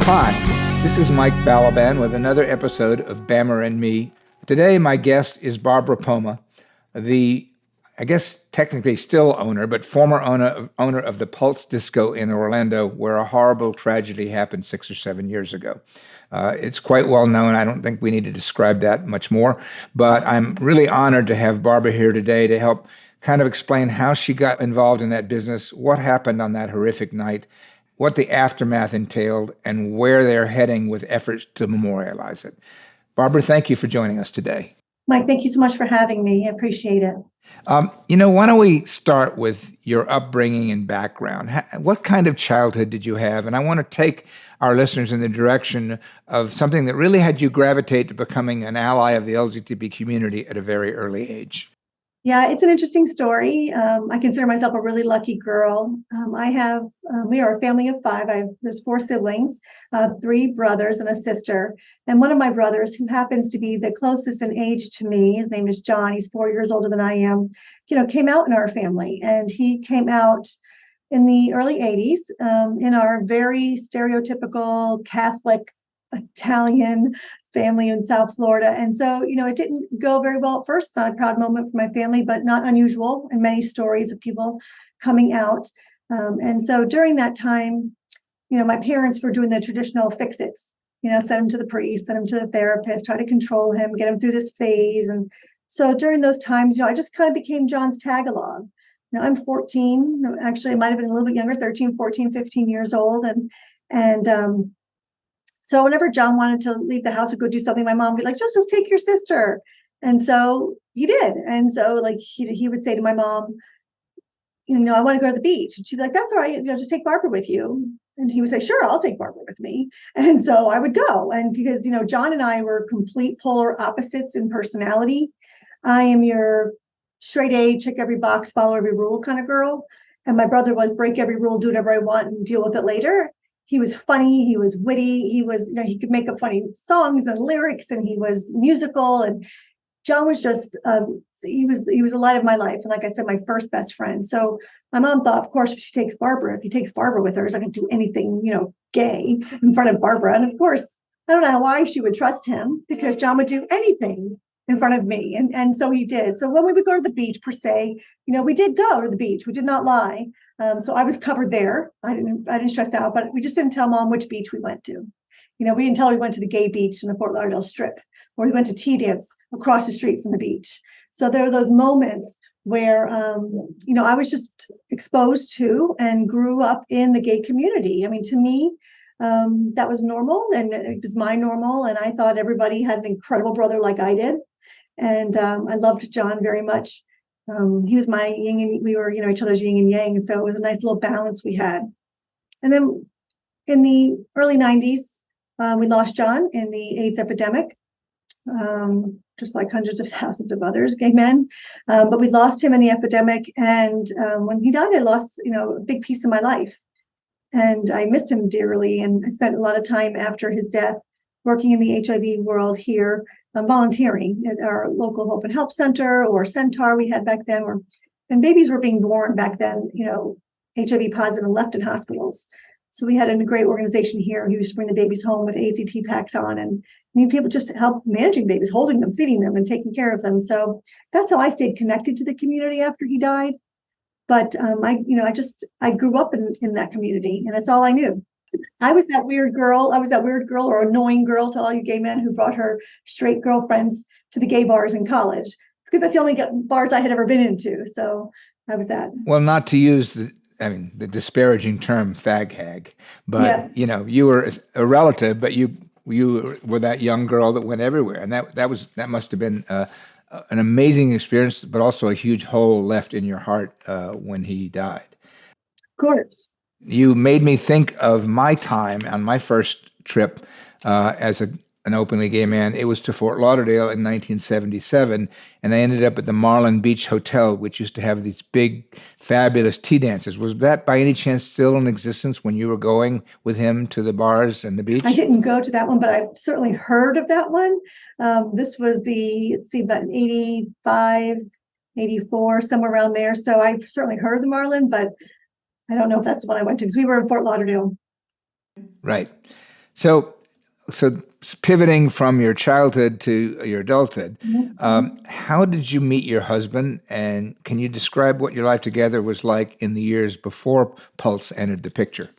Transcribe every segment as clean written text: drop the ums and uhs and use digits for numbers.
Hi, this is Mike Balaban with another episode of Bammer and Me. Today, my guest is Barabara Pomo, the, I guess, technically still owner, but former owner of the Pulse Disco in Orlando, where a horrible tragedy happened 6 or 7 years ago. It's quite well known. I don't think we need to describe that much more, but I'm really honored to have Barbara here today to help kind of explain how she got involved in that business, what happened on that horrific night, what the aftermath entailed, and where they're heading with efforts to memorialize it. Barbara, thank you for joining us today. Mike, thank you so much for having me. I appreciate it. Why don't we start with your upbringing and background? What kind of childhood did you have? And I want to take our listeners in the direction of something that really had you gravitate to becoming an ally of the LGBT community at a very early age. Yeah, it's an interesting story. I consider myself a really lucky girl. We are a family of five. There's four siblings, three brothers and a sister. And one of my brothers, who happens to be the closest in age to me, his name is John. He's 4 years older than I am, came out in our family. And he came out in the early 80s in our very stereotypical Catholic Italian family in South Florida. And so, it didn't go very well at first. Not a proud moment for my family, but not unusual in many stories of people coming out. And so during that time, my parents were doing the traditional fix-its, send him to the priest, send him to the therapist, try to control him, get him through this phase. And so during those times, I just kind of became John's tag-along. I'm 14, actually, I might have been a little bit younger, 13, 14, 15 years old. And so whenever John wanted to leave the house and go do something, my mom would be like, just take your sister. And so he did. And so he would say to my mom, I want to go to the beach. And she'd be like, that's all right. Just take Barbara with you. And he would say, sure, I'll take Barbara with me. And so I would go. And because, John and I were complete polar opposites in personality. I am your straight A, check every box, follow every rule kind of girl. And my brother was break every rule, do whatever I want and deal with it later. He was funny, he was witty, he could make up funny songs and lyrics, and he was musical. And John was just, he was the light of my life. And like I said, my first best friend. So my mom thought, of course, if he takes Barbara with her, he's not going to do anything, gay in front of Barbara. And of course, I don't know why she would trust him, because John would do anything in front of me. And so he did. So when we would go to the beach, per se, we did go to the beach. We did not lie. So I was covered there. I didn't stress out, but we just didn't tell mom which beach we went to. We didn't tell her we went to the gay beach in the Fort Lauderdale Strip, or we went to tea dance across the street from the beach. So there are those moments where, I was just exposed to and grew up in the gay community. I mean, to me, that was normal, and it was my normal. And I thought everybody had an incredible brother like I did. And I loved John very much. He was my yin, and we were, each other's yin and yang. So it was a nice little balance we had. And then in the early 90s, we lost John in the AIDS epidemic, just like hundreds of thousands of others, gay men. But we lost him in the epidemic. And when he died, I lost, a big piece of my life. And I missed him dearly. And I spent a lot of time after his death working in the HIV world here, volunteering at our local Hope and Help Center, or Centaur we had back then, and babies were being born back then, HIV positive and left in hospitals. So we had a great organization here who used to bring the babies home with AZT packs on, and need people just to help managing babies, holding them, feeding them, and taking care of them. So that's how I stayed connected to the community after he died. But I grew up in that community, and that's all I knew. I was that weird girl or annoying girl to all you gay men who brought her straight girlfriends to the gay bars in college, because that's the only bars I had ever been into. So I was that. Well, not to use the disparaging term fag hag, but Yeah. You were a relative, but you were that young girl that went everywhere, and that must have been an amazing experience, but also a huge hole left in your heart when he died. Of course. You made me think of my time on my first trip as an openly gay man. It was to Fort Lauderdale in 1977, and I ended up at the Marlin Beach Hotel, which used to have these big, fabulous tea dances. Was that by any chance still in existence when you were going with him to the bars and the beach? I didn't go to that one, but I've certainly heard of that one. This was about 85, 84, somewhere around there. So I've certainly heard of the Marlin, but I don't know if that's the one I went to, because we were in Fort Lauderdale. Right. So, so pivoting from your childhood to your adulthood, how did you meet your husband? And can you describe what your life together was like in the years before Pulse entered the picture?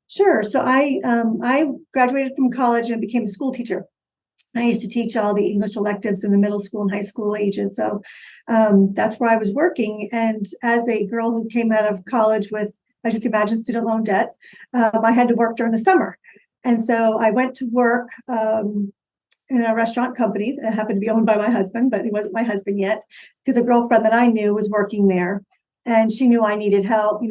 Sure. So I graduated from college and became a school teacher. I used to teach all the English electives in the middle school and high school ages. So that's where I was working. And as a girl who came out of college with, as you can imagine, student loan debt, I had to work during the summer. And so I went to work in a restaurant company that happened to be owned by my husband, but he wasn't my husband yet, because a girlfriend that I knew was working there. And she knew I needed help,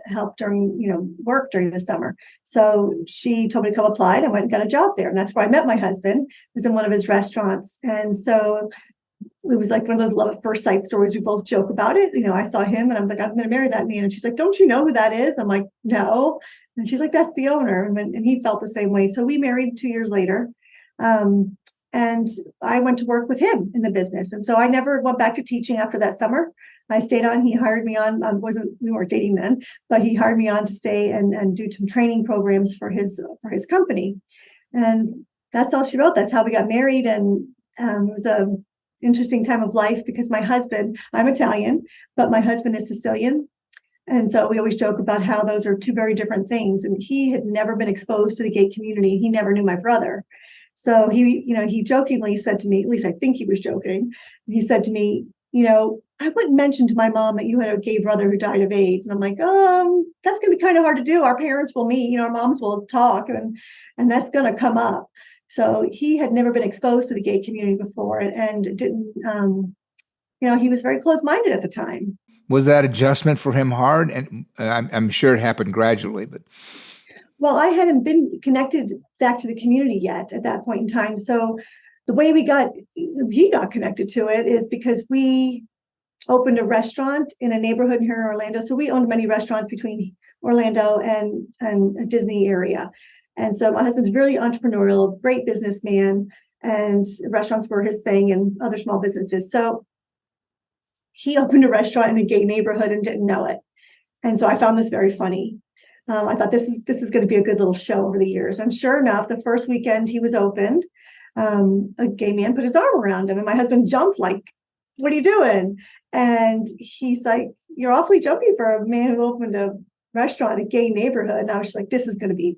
help during, work during the summer. So she told me to come apply, and I went and got a job there. And that's where I met my husband, was in one of his restaurants. And so it was like one of those love at first sight stories. We both joke about it. I saw him and I was like, I'm going to marry that man. And she's like, don't you know who that is? I'm like, no. And she's like, that's the owner. And he felt the same way. So we married 2 years later. And I went to work with him in the business. And so I never went back to teaching after that summer. I stayed on. He hired me on. We weren't dating then, but he hired me on to stay and do some training programs for his company. And that's all she wrote. That's how we got married. And it was a interesting time of life because my husband, I'm Italian, but my husband is Sicilian. And so we always joke about how those are two very different things. And he had never been exposed to the gay community. He never knew my brother. So he jokingly said to me, at least I think he was joking. He said to me, I wouldn't mention to my mom that you had a gay brother who died of AIDS. And I'm like, that's going to be kind of hard to do. Our parents will meet, our moms will talk, and that's going to come up. So he had never been exposed to the gay community before, and didn't, he was very close-minded at the time. Was that adjustment for him hard? And I'm sure it happened gradually, but. Well, I hadn't been connected back to the community yet at that point in time. So the way he got connected to it is because we opened a restaurant in a neighborhood here in Orlando. So we owned many restaurants between Orlando and a Disney area. And so my husband's really entrepreneurial, great businessman, and restaurants were his thing and other small businesses. So he opened a restaurant in a gay neighborhood and didn't know it. And so I found this very funny. I thought this is going to be a good little show over the years. And sure enough, the first weekend he was opened, a gay man put his arm around him, and my husband jumped like, "What are you doing?" And he's like, "You're awfully jumpy for a man who opened a restaurant in a gay neighborhood." And I was just like, this is going to be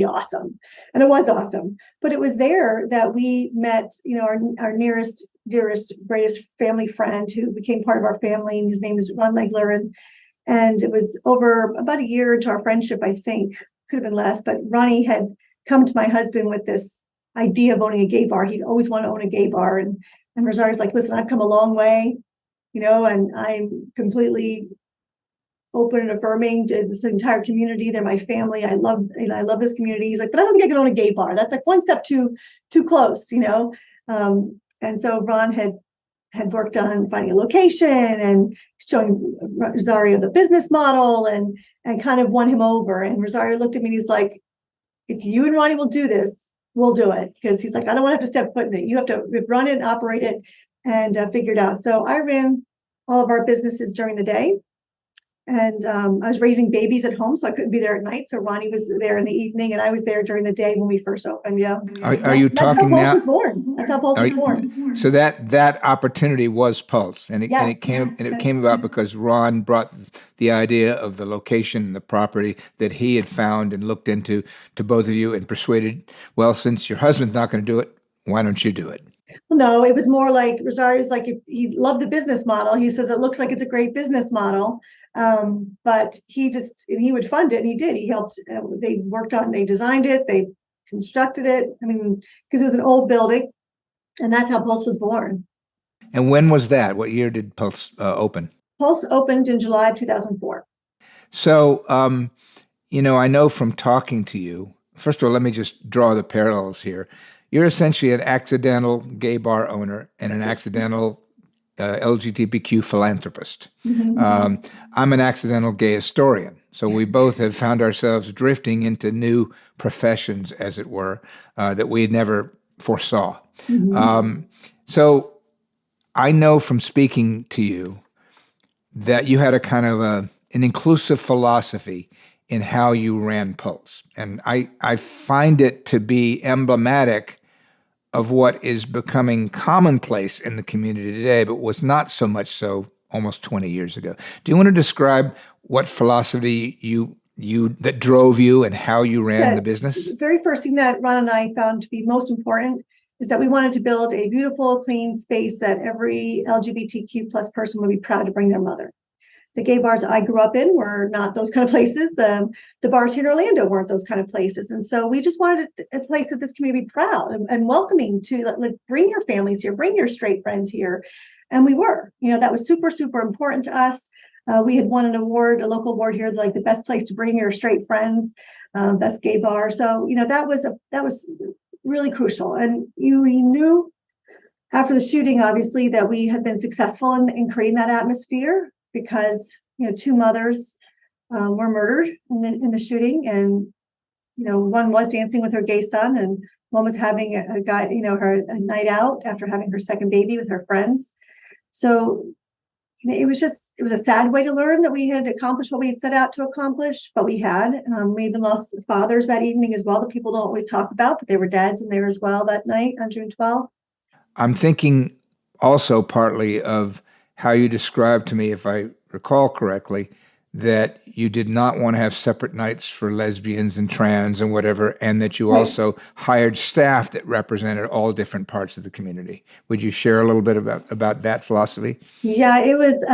awesome. And it was awesome. But it was there that we met, our nearest, dearest, greatest family friend who became part of our family. And his name is Ron Legler. And it was over about a year into our friendship, I think, could have been less, but Ronnie had come to my husband with this idea of owning a gay bar. He'd always want to own a gay bar. And Rosario's like, listen, I've come a long way, and I'm completely open and affirming to this entire community. They're my family. I love this community. He's like, but I don't think I can own a gay bar. That's like one step too close, And so Ron had worked on finding a location and showing Rosario the business model and kind of won him over. And Rosario looked at me and he's like, if you and Ronnie will do this, we'll do it. Because he's like, I don't want to have to step foot in it. You have to run it, operate it, and figure it out. So I ran all of our businesses during the day. And I was raising babies at home, so I couldn't be there at night. So Ronnie was there in the evening, and I was there during the day when we first opened. Yeah. Are you talking now? That's how Pulse was born. That's how Pulse was born. So that opportunity was Pulse, and Yes. it came about because Ron brought the idea of the location and the property that he had found and looked into to both of you and persuaded. Well, since your husband's not going to do it, why don't you do it? Well, no, it was more like Rosario's like, if he loved the business model. He says it looks like it's a great business model. But he would fund it, and he did. He helped. They designed it, they constructed it. I mean, because it was an old building, and that's how Pulse was born. And when was that? What year did Pulse open? Pulse opened in July of 2004. So, I know from talking to you, first of all, let me just draw the parallels here. You're essentially an accidental gay bar owner and an accidental LGBTQ philanthropist. Mm-hmm. I'm an accidental gay historian. So we both have found ourselves drifting into new professions, as it were, that we had never foresaw. Mm-hmm. So I know from speaking to you that you had a kind of an inclusive philosophy in how you ran Pulse. And I find it to be emblematic of what is becoming commonplace in the community today, but was not so much so almost 20 years ago. Do you want to describe what philosophy you that drove you and how you ran the business? The very first thing that Ron and I found to be most important is that we wanted to build a beautiful, clean space that every LGBTQ plus person would be proud to bring their mother. The gay bars I grew up in were not those kind of places. The bars here in Orlando weren't those kind of places. And so we just wanted a place that this community be proud and welcoming to, like, bring your families here, bring your straight friends here. And we were, that was super, super important to us. We had won an award, a local award here, like the best place to bring your straight friends, best gay bar. So, that was really crucial. And we knew after the shooting, obviously, that we had been successful in creating that atmosphere, because two mothers were murdered in the shooting, and one was dancing with her gay son, and one was having a guy, a night out after having her second baby with her friends. So it was a sad way to learn that we had accomplished what we had set out to accomplish, but we had. We even lost fathers that evening as well that people don't always talk about, but they were dads in there as well that night on June 12th. I'm thinking also partly of how you described to me, if I recall correctly, that you did not want to have separate nights for lesbians and trans and whatever, and that you Right. also hired staff that represented all different parts of the community. Would you share a little bit about that philosophy? Yeah, it was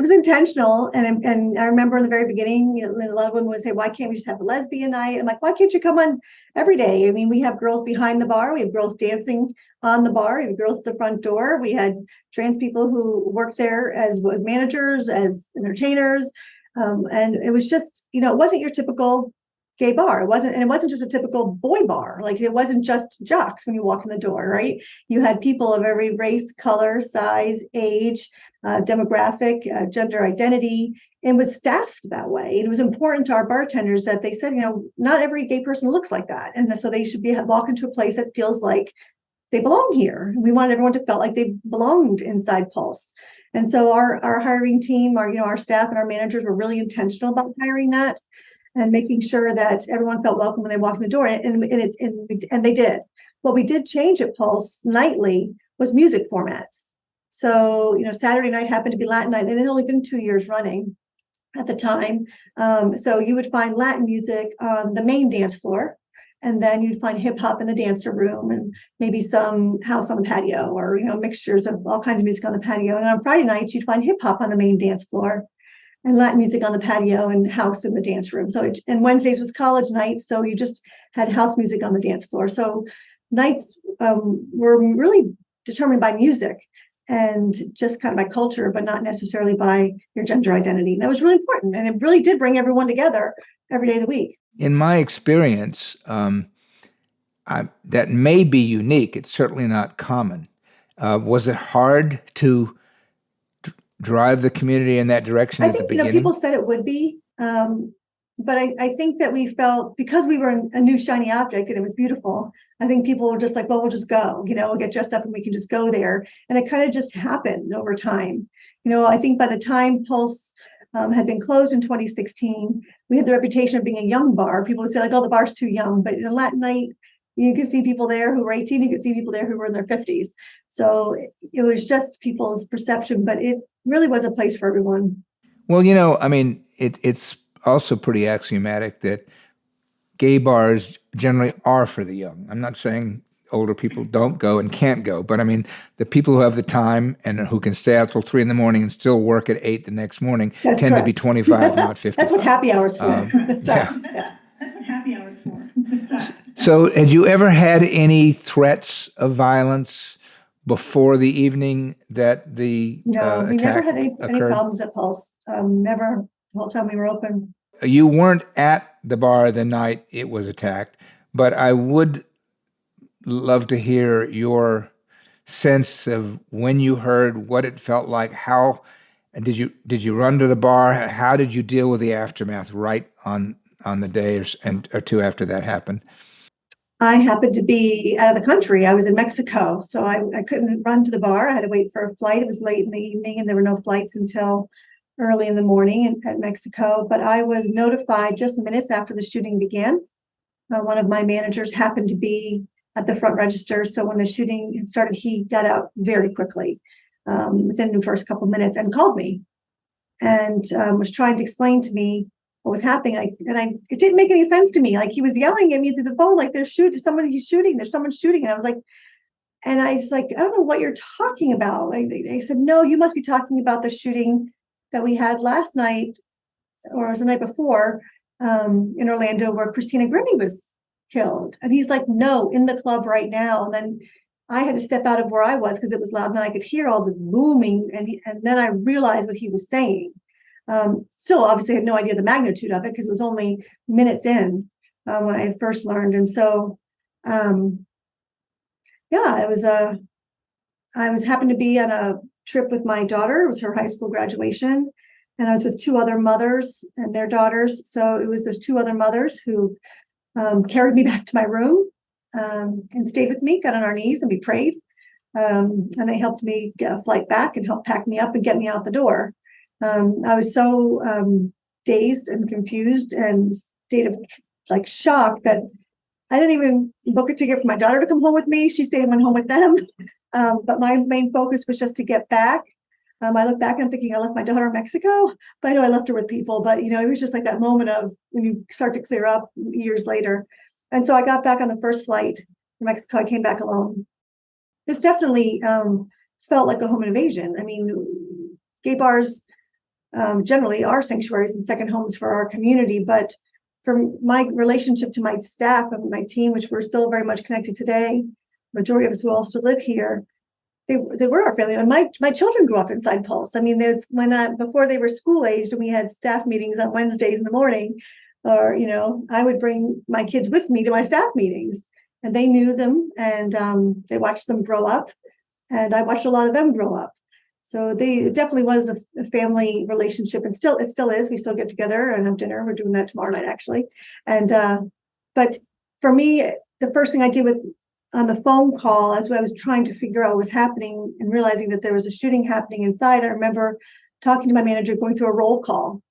intentional, and I remember in the very beginning, a lot of women would say, "Why can't we just have a lesbian night?" I'm like, "Why can't you come on every day?" I mean, we have girls behind the bar, we have girls dancing on the bar, we have girls at the front door, we had trans people who worked there as managers, as entertainers, and it was just, it wasn't your typical gay bar. It wasn't just a typical boy bar. Like, it wasn't just jocks when you walk in the door, right? You had people of every race, color, size, age, demographic, gender identity, and was staffed that way. It was important to our bartenders that they said, not every gay person looks like that, and so they should walk into a place that feels like they belong here. We wanted everyone to feel like they belonged inside Pulse. And so our hiring team, our staff and our managers were really intentional about hiring that and making sure that everyone felt welcome when they walked in the door, and they did. What we did change at Pulse nightly was music formats. So, Saturday night happened to be Latin night, and it had only been 2 years running at the time. So you would find Latin music on the main dance floor, and then you'd find hip hop in the dancer room, and maybe some house on the patio, or mixtures of all kinds of music on the patio. And on Friday nights, you'd find hip hop on the main dance floor, and Latin music on the patio, and house in the dance room. And Wednesdays was college night, so you just had house music on the dance floor. So nights were really determined by music and just kind of by culture, but not necessarily by your gender identity. And that was really important, and it really did bring everyone together every day of the week. In my experience, that may be unique. It's certainly not common. Was it hard to drive the community in that direction I at the think, beginning? people said it would be, but I think that we felt, because we were a new shiny object and it was beautiful, I think people were just like, well, we'll just go, we'll get dressed up and we can just go there. And it kind of just happened over time. I think by the time Pulse had been closed in 2016, we had the reputation of being a young bar. People would say, like, oh, the bar's too young. But in Latin night, you could see people there who were 18, you could see people there who were in their 50s. So it was just people's perception, but it really was a place for everyone. Well, I mean, it's also pretty axiomatic that gay bars generally are for the young. I'm not saying older people don't go and can't go, but I mean, the people who have the time and who can stay out till 3 in the morning and still work at 8 the next morning That's tend to be correct. 25, not 50. That's what happy hours for. Yeah. Yeah. That's what happy hours for. So, had you ever had any threats of violence before the evening that the No, we never attack had any occurred? problems at Pulse. Never, the whole time we were open. You weren't at the bar the night it was attacked, but I would love to hear your sense of when you heard, what it felt like, how and did you run to the bar? How did you deal with the aftermath right on the day or two after that happened? I happened to be out of the country. I was in Mexico, so I couldn't run to the bar. I had to wait for a flight. It was late in the evening, and there were no flights until early in the morning at Mexico, but I was notified just minutes after the shooting began. One of my managers happened to be at the front register, so when the shooting had started, he got out very quickly, within the first couple minutes, and called me and was trying to explain to me what was happening. It didn't make any sense to me. Like, he was yelling at me through the phone, like, there's someone shooting, and I was like, I don't know what you're talking about. Like, they said, no, you must be talking about the shooting that we had last night, or it was the night before, in Orlando, where Christina Grimmie was killed. And he's like, no, in the club right now. And then I had to step out of where I was because it was loud, and then I could hear all this booming, and then I realized what he was saying. Still, obviously, I had no idea the magnitude of it because it was only minutes in, when I had first learned. And so, yeah, I was happened to be on a trip with my daughter. It was her high school graduation, and I was with two other mothers and their daughters. So it was those two other mothers who carried me back to my room, and stayed with me, got on our knees, and we prayed. And they helped me get a flight back and helped pack me up and get me out the door. I was so dazed and confused and state of like shock that I didn't even book a ticket for my daughter to come home with me. She stayed and went home with them. But my main focus was just to get back. I look back and I'm thinking I left my daughter in Mexico, but I know I left her with people. But, it was just like that moment of when you start to clear up years later. And so I got back on the first flight to Mexico. I came back alone. This definitely felt like a home invasion. I mean, gay bars generally are sanctuaries and second homes for our community, but from my relationship to my staff and my team, which we're still very much connected today, majority of us who all still live here, they were our family. And my children grew up inside Pulse. I mean, before they were school aged and we had staff meetings on Wednesdays in the morning, or, I would bring my kids with me to my staff meetings, and they knew them, and they watched them grow up, and I watched a lot of them grow up. So it definitely was a family relationship, and it still is. We still get together and have dinner. We're doing that tomorrow night, actually. And but for me, the first thing I did on the phone call, as I was trying to figure out what was happening and realizing that there was a shooting happening inside, I remember talking to my manager, going through a roll call,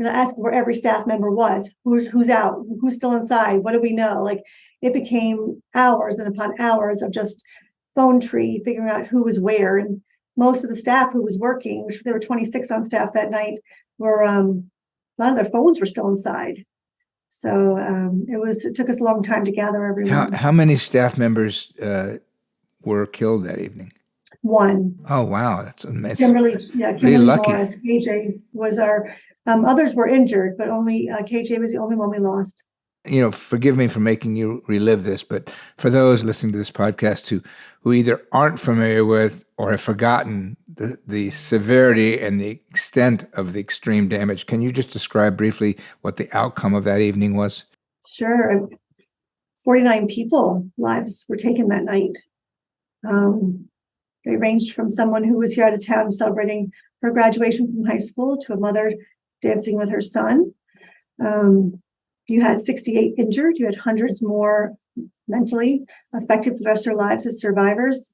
asking where every staff member was, who's out, who's still inside, what do we know? Like, it became hours and upon hours of just phone tree, figuring out who was where. And most of the staff who was working, which there were 26 on staff that night, were a lot of their phones were still inside. So it took us a long time to gather everyone. How many staff members were killed that evening? One. Oh, wow, that's amazing. Kimberly lucky. Morris. KJ was our. Others were injured, but only KJ was the only one we lost. Forgive me for making you relive this, but for those listening to this podcast who either aren't familiar with or have forgotten the severity and the extent of the extreme damage, can you just describe briefly what the outcome of that evening was? Sure. 49 people lives were taken that night. They ranged from someone who was here out of town celebrating her graduation from high school to a mother dancing with her son. You had 68 injured. You had hundreds more mentally affected for the rest of their lives as survivors.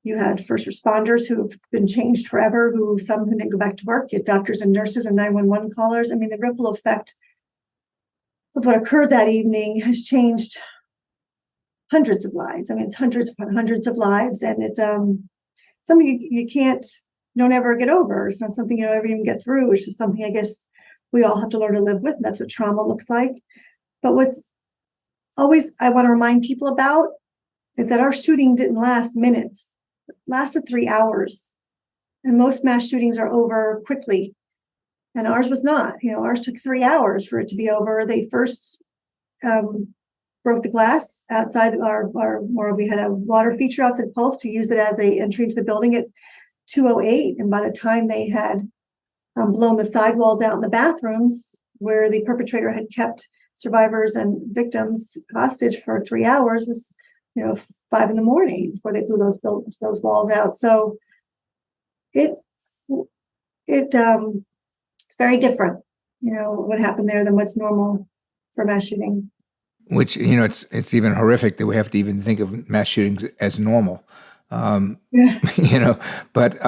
You had first responders who have been changed forever, some who didn't go back to work. You had doctors and nurses and 911 callers. I mean, the ripple effect of what occurred that evening has changed hundreds of lives. I mean, it's hundreds upon hundreds of lives, and it's something you don't ever get over. It's not something you don't ever even get through. It's just something I guess we all have to learn to live with. And that's what trauma looks like. But what's always I want to remind people about is that our shooting didn't last minutes. It lasted 3 hours. And most mass shootings are over quickly. And ours was not. Ours took 3 hours for it to be over. They first broke the glass outside where we had a water feature outside Pulse to use it as a entry into the building at 2:08. And by the time they had blown the sidewalls out in the bathrooms where the perpetrator had kept survivors and victims hostage for 3 hours, was 5 a.m. before they blew those walls out. So it's very different, what happened there than what's normal for mass shooting. Which, it's even horrific that we have to even think of mass shootings as normal. Yeah. But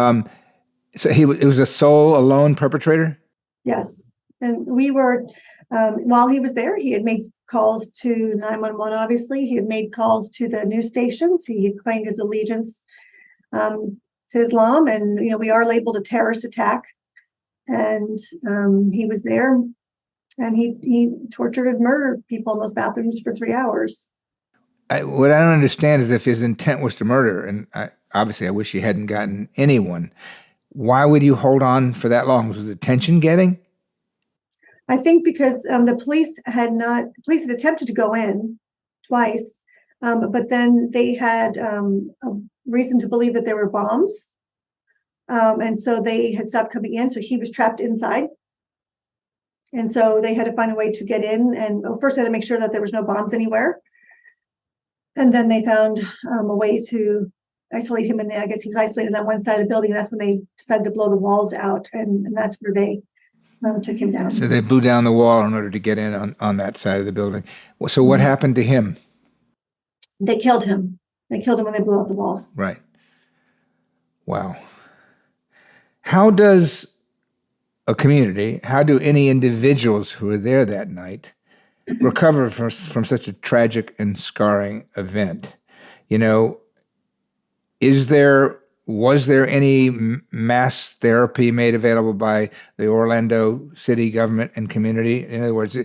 So it was a sole alone perpetrator? Yes. And we were, while he was there, he had made calls to 911, obviously. He had made calls to the news stations. He had claimed his allegiance to Islam. And, we are labeled a terrorist attack. And he was there and he tortured and murdered people in those bathrooms for 3 hours. What I don't understand is if his intent was to murder, and obviously I wish he hadn't gotten anyone, why would you hold on for that long? Was the tension getting? I think because the police had attempted to go in twice, but then they had a reason to believe that there were bombs. And so they had stopped coming in. So he was trapped inside. And so they had to find a way to get in. And first they had to make sure that there was no bombs anywhere. And then they found a way to isolate him in there. I guess he was isolated on that one side of the building. And that's when they decided to blow the walls out. And that's where they took him down. So they blew down the wall in order to get in on that side of the building. So what happened to him? They killed him. They killed him when they blew out the walls. Right. Wow. How does a community, how do any individuals who were there that night recover from such a tragic and scarring event? Was there any mass therapy made available by the Orlando city government and community? In other words,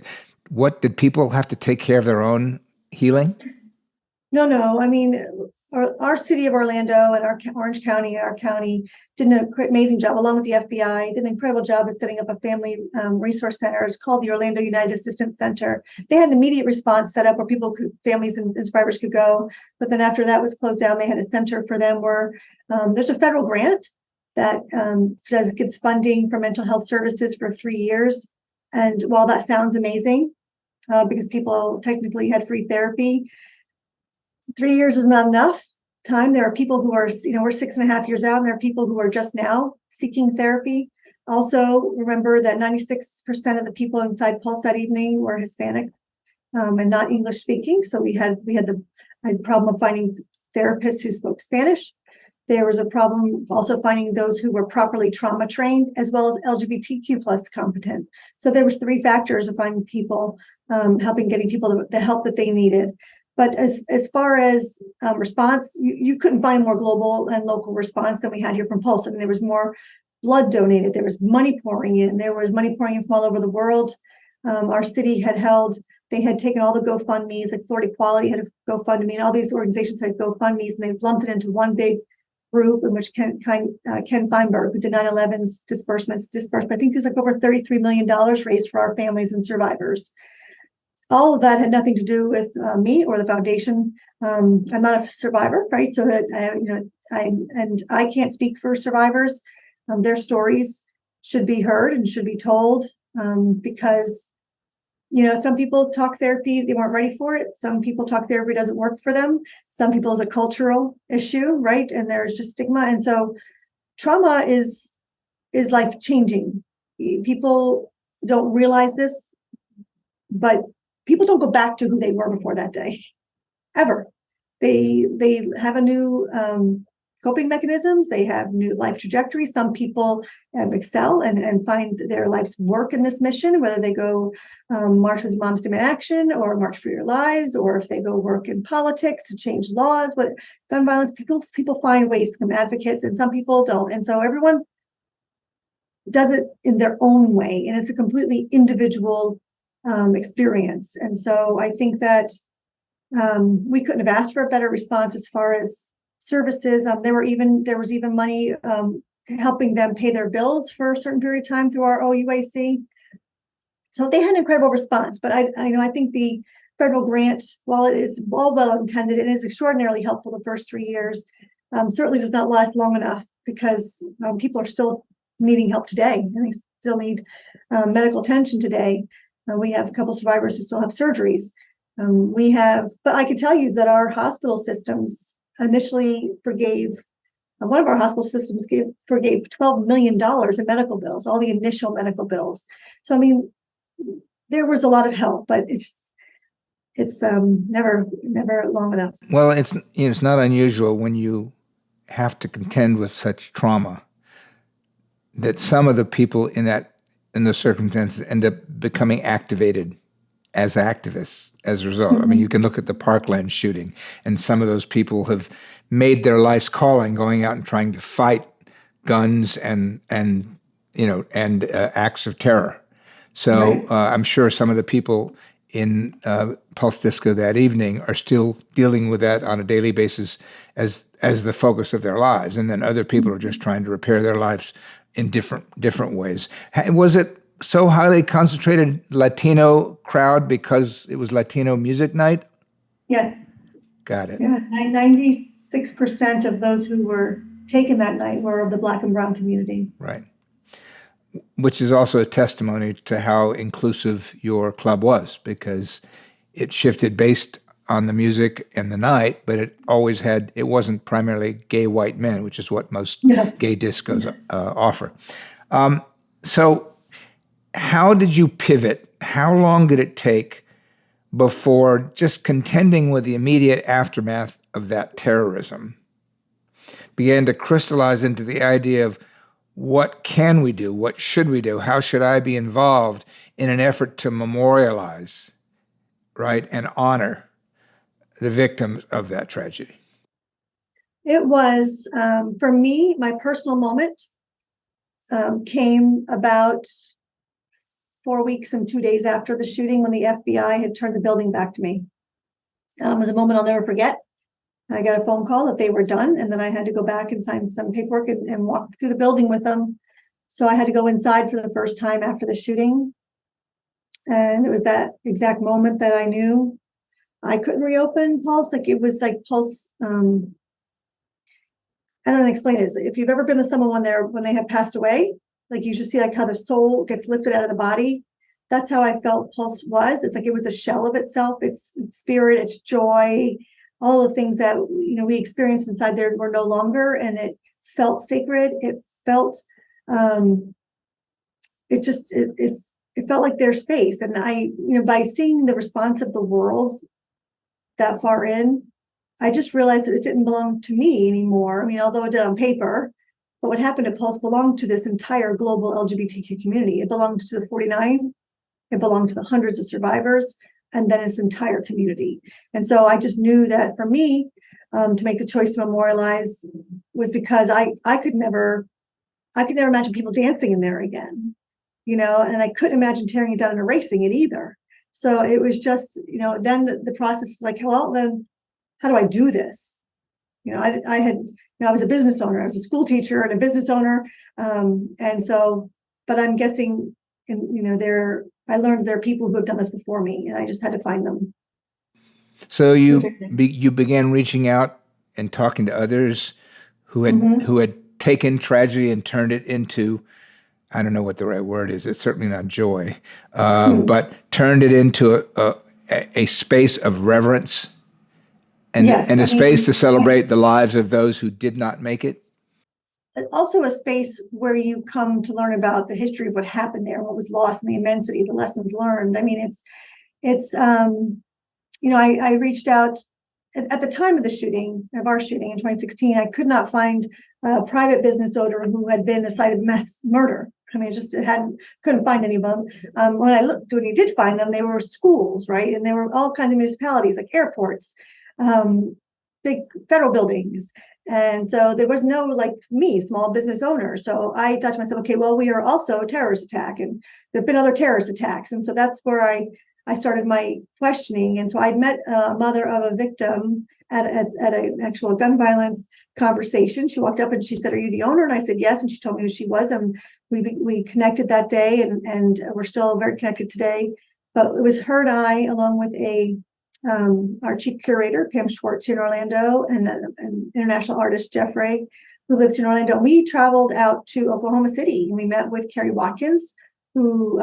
what did people have to take care of their own healing? No. I mean, our city of Orlando and our Orange County, our county did an amazing job, along with the FBI, did an incredible job of setting up a family resource center. It's called the Orlando United Assistance Center. They had an immediate response set up where families and survivors could go. But then after that was closed down, they had a center for them where there's a federal grant that gives funding for mental health services for 3 years. And while that sounds amazing, because people technically had free therapy, 3 years is not enough time. There are people who are, we're 6.5 years out, and there are people who are just now seeking therapy. Also, remember that 96% of the people inside Pulse that evening were Hispanic and not English speaking. So we had a problem of finding therapists who spoke Spanish. There was a problem also finding those who were properly trauma trained, as well as LGBTQ plus competent. So there was 3 factors of finding people, getting people the help that they needed. But as far as response, you couldn't find more global and local response than we had here from Pulse. I mean, there was more blood donated. There was money pouring in. There was money pouring in from all over the world. Our city they had taken all the GoFundMes, like Florida Equality had a GoFundMe, and all these organizations had GoFundMes, and they've lumped it into one big group in which Ken Feinberg, who did 9/11's disbursed. I think there's like over $33 million raised for our families and survivors. All of that had nothing to do with me or the foundation. I'm not a survivor, right? So that I can't speak for survivors. Their stories should be heard and should be told because some people talk therapy, they weren't ready for it. Some people talk therapy doesn't work for them. Some people is a cultural issue, right? And there's just stigma, and so trauma is life changing. People don't realize this, but people don't go back to who they were before that day, ever. They have a new coping mechanisms. They have new life trajectories. Some people excel and find their life's work in this mission, whether they go march with Moms Demand Action or March for Your Lives, or if they go work in politics to change laws. But gun violence, people find ways to become advocates, and some people don't. And so everyone does it in their own way, and it's a completely individual experience. And so I think that we couldn't have asked for a better response as far as services. There was even money helping them pay their bills for a certain period of time through our OUAC. So they had an incredible response. But I think the federal grant, while it is well intended, it is extraordinarily helpful the first 3 years. Certainly does not last long enough because people are still needing help today, and they still need medical attention today. We have a couple survivors who still have surgeries. But I can tell you that our hospital systems initially forgave $12 million in medical bills, all the initial medical bills. So, I mean, there was a lot of help, but it's never long enough. Well, it's not unusual when you have to contend with such trauma that some of the people in the circumstances end up becoming activated as activists as a result. I mean, you can look at the Parkland shooting, and some of those people have made their life's calling going out and trying to fight guns and acts of terror. So Right. I'm sure some of the people in Pulse Disco that evening are still dealing with that on a daily basis as the focus of their lives, and then other people are just trying to repair their lives in different ways. Was it so highly concentrated Latino crowd because it was Latino music night? Yes. Got it. Yeah. 96% of those who were taken that night were of the Black and brown community. Right. Which is also a testimony to how inclusive your club was, because it shifted based on the music and the night, but it wasn't primarily gay white men, which is what most Yeah. gay discos offer. So how did you pivot? How long did it take before just contending with the immediate aftermath of that terrorism began to crystallize into the idea of what can we do? What should we do? How should I be involved in an effort to memorialize, right, and honor the victims of that tragedy? It was, for me, my personal moment came about 4 weeks and 2 days after the shooting, when the FBI had turned the building back to me. It was a moment I'll never forget. I got a phone call that they were done, and then I had to go back and sign some paperwork and walk through the building with them. So I had to go inside for the first time after the shooting. And it was that exact moment that I knew I couldn't reopen Pulse. Like, it was like Pulse, I don't know how to explain it. If you've ever been with someone when they have passed away, like, you should see like how the soul gets lifted out of the body. That's how I felt Pulse was. It's like it was a shell of itself, its spirit, its joy, all the things that we experienced inside there were no longer, and it felt sacred. It felt it felt like their space. And I, by seeing the response of the world that far in, I just realized that it didn't belong to me anymore. I mean, although it did on paper, but what happened at Pulse belonged to this entire global LGBTQ community. It belonged to the 49. It belonged to the hundreds of survivors, and then its entire community. And so I just knew that for me, to make the choice to memorialize was because I could never imagine people dancing in there again, and I couldn't imagine tearing it down and erasing it either. So it was just, then the process is like, well, then how do I do this? I was a business owner. I was a school teacher and a business owner. And so, but I'm guessing, I learned there are people who have done this before me, and I just had to find them. So you began reaching out and talking to others who had taken tragedy and turned it into, I don't know what the right word is. It's certainly not joy, but turned it into a space of reverence and Yes, a space to celebrate the lives of those who did not make it. Also a space where you come to learn about the history of what happened there, what was lost, and the immensity, the lessons learned. I mean, I reached out at the time of our shooting in 2016. I could not find a private business owner who had been a site of mass murder. I mean, couldn't find any of them. When you did find them, they were schools, right? And there were all kinds of municipalities, like airports, big federal buildings. And so there was no, like me, small business owner. So I thought to myself, okay, well, we are also a terrorist attack, and there have been other terrorist attacks. And so that's where I started my questioning. And so I'd met a mother of a victim at an actual gun violence conversation. She walked up and she said, "Are you the owner?" And I said, "Yes." And she told me who she was. And we connected that day, and we're still very connected today. But it was her and I, along with our chief curator, Pam Schwartz, here in Orlando, and an international artist, Jeff Ray, who lives in Orlando. And we traveled out to Oklahoma City, and we met with Carrie Watkins, who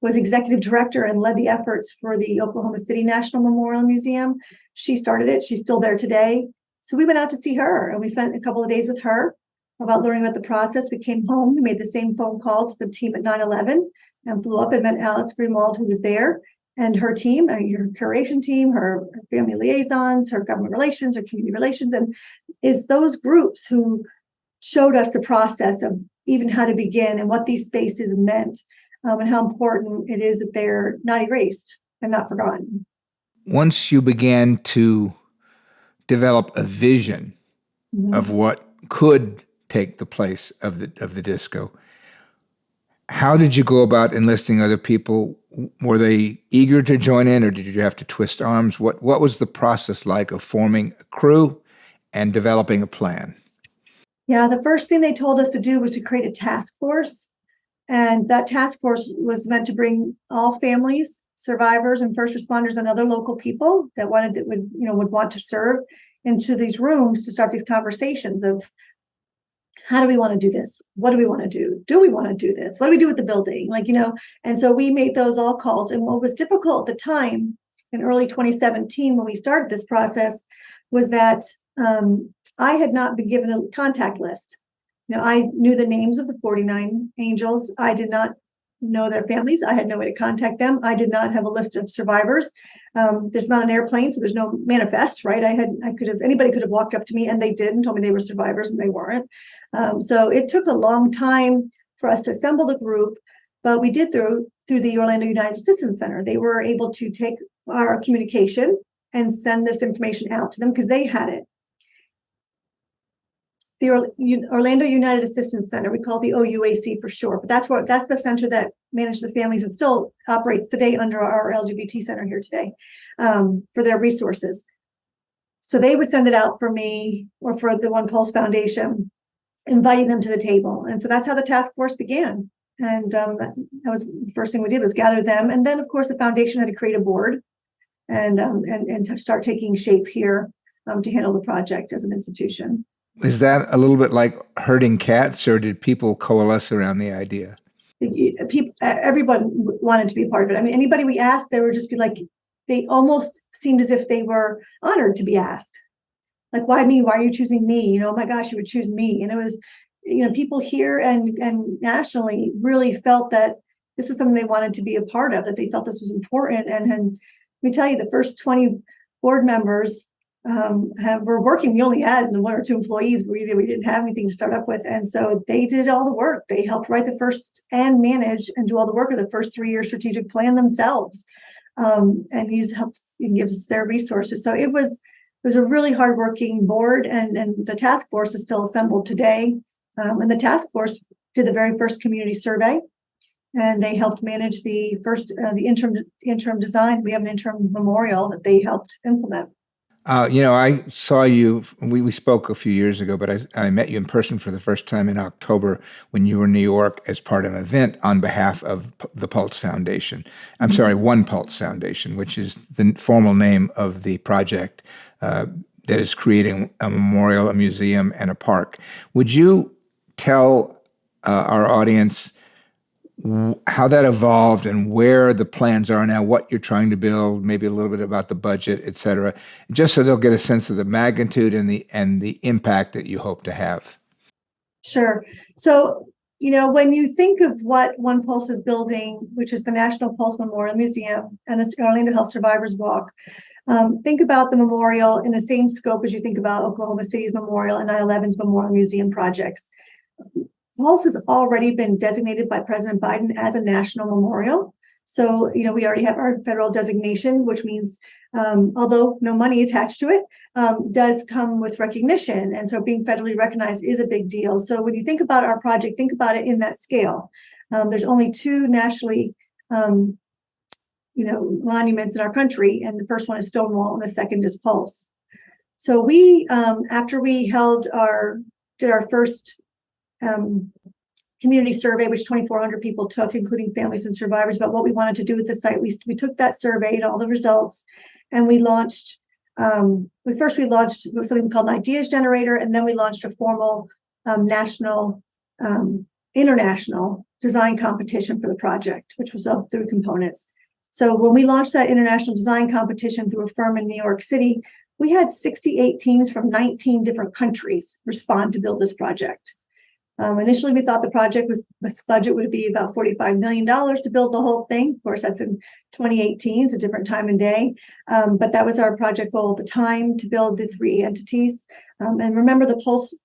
was executive director and led the efforts for the Oklahoma City National Memorial Museum. She started it. She's still there today. So we went out to see her, and we spent a couple of days with her about learning about the process. We came home. We made the same phone call to the team at 9/11 and flew up and met Alex Greenwald, who was there, and her team, her curation team, her family liaisons, her government relations, her community relations. And it's those groups who showed us the process of even how to begin and what these spaces meant, and how important it is that they're not erased and not forgotten. Once you began to develop a vision of Mhm. what could take the place of the disco, how did you go about enlisting other people? Were they eager to join in, or did you have to twist arms? What was the process like of forming a crew and developing a plan? Yeah, the first thing they told us to do was to create a task force. And that task force was meant to bring all families, survivors, and first responders and other local people that would want to serve into these rooms to start these conversations of how do we want to do this? What do we want to do? Do we want to do this? What do we do with the building? And so we made those all calls. And what was difficult at the time in early 2017 when we started this process was that I had not been given a contact list. I knew the names of the 49 angels. I did not know their families. I had no way to contact them. I did not have a list of survivors. There's not an airplane, so there's no manifest, right? Anybody could have walked up to me, and they did, and told me they were survivors, and they weren't. So it took a long time for us to assemble the group, but we did through the Orlando United Assistance Center. They were able to take our communication and send this information out to them because they had it. The Orlando United Assistance Center, we call it the OUAC for short, but that's the center that managed the families and still operates today under our LGBT center here today, for their resources. So they would send it out for me or for the One Pulse Foundation, inviting them to the table. And so that's how the task force began. And that was the first thing we did was gather them. And then, of course, the foundation had to create a board and to start taking shape here to handle the project as an institution. Is that a little bit like herding cats, or did people coalesce around the idea? People, everyone wanted to be a part of it. I mean, anybody we asked, they would just be like, they almost seemed as if they were honored to be asked. Like, why me? Why are you choosing me? Oh my gosh, you would choose me. And it was, people here and nationally really felt that this was something they wanted to be a part of, that they felt this was important. And let me tell you, the first 20 board members were working. We only had 1 or 2 employees. We didn't have anything to start up with. And so they did all the work. They helped write the first and manage and do all the work of the first 3-year strategic plan themselves. And helps and gives us their resources. So it was a really hardworking board, and the task force is still assembled today. And the task force did the very first community survey, and they helped manage the first the interim design. We have an interim memorial that they helped implement. I saw you, we spoke a few years ago, but I met you in person for the first time in October when you were in New York as part of an event on behalf of the Pulse Foundation. I'm sorry, One Pulse Foundation, which is the formal name of the project that is creating a memorial, a museum, and a park. Would you tell our audience how that evolved and where the plans are now, what you're trying to build, maybe a little bit about the budget, et cetera, just so they'll get a sense of the magnitude and the impact that you hope to have? Sure. So, when you think of what One Pulse is building, which is the National Pulse Memorial Museum and the Orlando Health Survivors Walk, think about the memorial in the same scope as you think about Oklahoma City's memorial and 9/11's memorial museum projects. Pulse has already been designated by President Biden as a national memorial. So, we already have our federal designation, which means, although no money attached to it, does come with recognition. And so being federally recognized is a big deal. So when you think about our project, think about it in that scale. There's only 2 nationally, monuments in our country, and the first one is Stonewall, and the second is Pulse. So we, after we did our first community survey, which 2,400 people took, including families and survivors, about what we wanted to do with the site. We took that survey and all the results, and we launched. We launched something called an ideas generator, and then we launched a formal national, international design competition for the project, which was of 3 components. So when we launched that international design competition through a firm in New York City, we had 68 teams from 19 different countries respond to build this project. Initially, we thought the budget would be about $45 million to build the whole thing. Of course, that's in 2018. It's a different time and day. But that was our project goal at the time, to build the 3 entities. And remember, the Pulse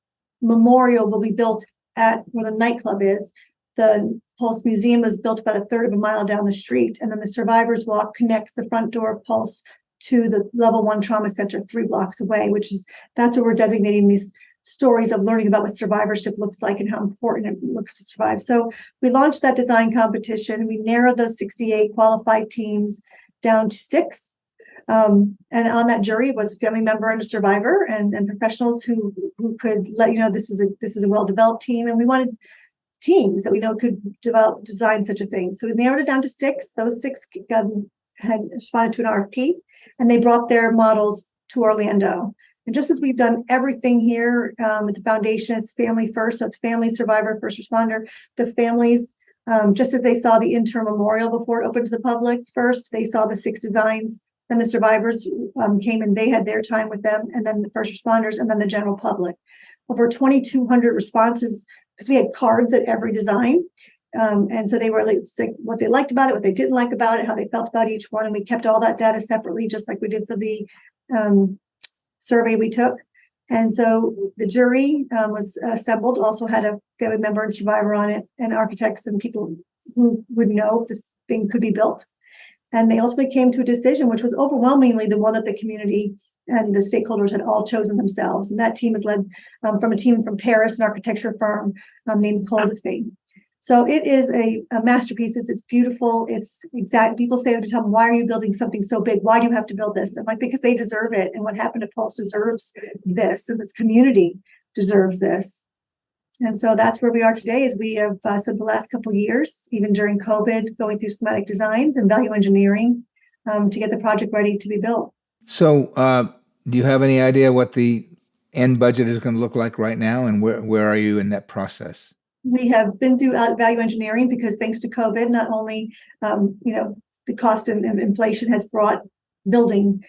Memorial will be built at where the nightclub is. The Pulse Museum was built about a third of a mile down the street, and then the Survivors Walk connects the front door of Pulse to the level 1 trauma center 3 blocks away, that's where we're designating these stories of learning about what survivorship looks like and how important it looks to survive. So we launched that design competition. We narrowed those 68 qualified teams down to 6. And on that jury was a family member and a survivor and professionals who could let you know this is a well-developed team. And we wanted teams that we know could design such a thing. So we narrowed it down to 6. Those 6 had responded to an RFP, and they brought their models to Orlando. And just as we've done everything here at the foundation, it's family first. So it's family, survivor, first responder. The families, just as they saw the interim memorial before it opened to the public first, they saw the 6 designs. Then the survivors came and they had their time with them, and then the first responders, and then the general public. Over 2,200 responses, because we had cards at every design. And so they were like what they liked about it, what they didn't like about it, how they felt about each one. And we kept all that data separately, just like we did for the survey we took. And so the jury was assembled, also had a family member and survivor on it, and architects and people who would know if this thing could be built. And they ultimately came to a decision, which was overwhelmingly the one that the community and the stakeholders had all chosen themselves. And that team is led from a team from Paris, an architecture firm named Col de Fay. So it is a masterpiece. It's beautiful. It's exact. People say every time, why are you building something so big? Why do you have to build this? I'm like, because they deserve it. And what happened to Pulse deserves this. And this community deserves this. And so that's where we are today, is we have spent the last couple of years, even during COVID, going through schematic designs and value engineering to get the project ready to be built. So do you have any idea what the end budget is going to look like right now, and where are you in that process? We have been through value engineering because thanks to COVID, not only, the cost of inflation has brought building,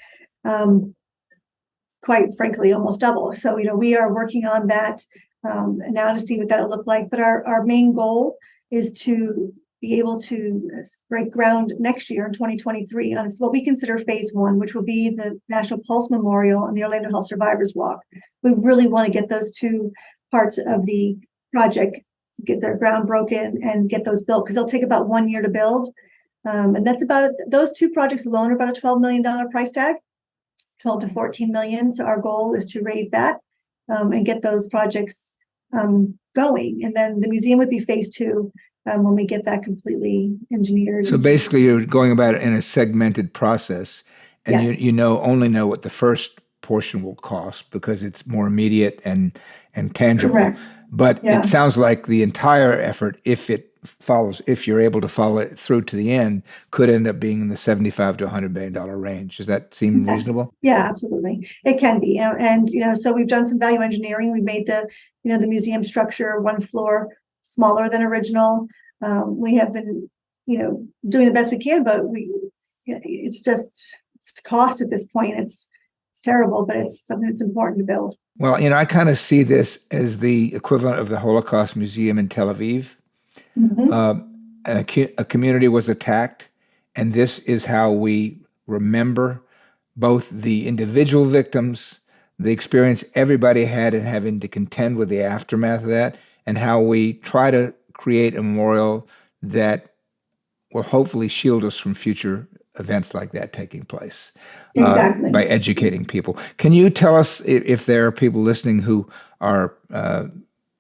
quite frankly, almost double. So, we are working on that now to see what that'll look like. But our main goal is to be able to break ground next year in 2023 on what we consider phase 1, which will be the National Pulse Memorial and the Orlando Health Survivors Walk. We really want to get those 2 parts of the project, get their ground broken and get those built, because they'll take about 1 year to build. And that's about, those 2 projects alone are about a $12 million price tag, 12 to 14 million. So our goal is to raise that and get those projects going. And then the museum would be phase 2 when we get that completely engineered. So basically you're going about it in a segmented process, and Yes. you only know what the first portion will cost because it's more immediate and tangible. Correct. But Yeah. it sounds like the entire effort, if you're able to follow it through to the end, could end up being in the $75 to $100 million range. Does that seem reasonable? Yeah, absolutely. It can be. And so we've done some value engineering. We made the museum structure 1 floor smaller than original. We have been, doing the best we can, but it's cost at this point. It's terrible, but it's something that's important to build. Well, I kind of see this as the equivalent of the Holocaust Museum in Tel Aviv. Mhm. And a community was attacked, and this is how we remember both the individual victims, the experience everybody had in having to contend with the aftermath of that, and how we try to create a memorial that will hopefully shield us from future events like that taking place Exactly. by educating people. Can you tell us if there are people listening who are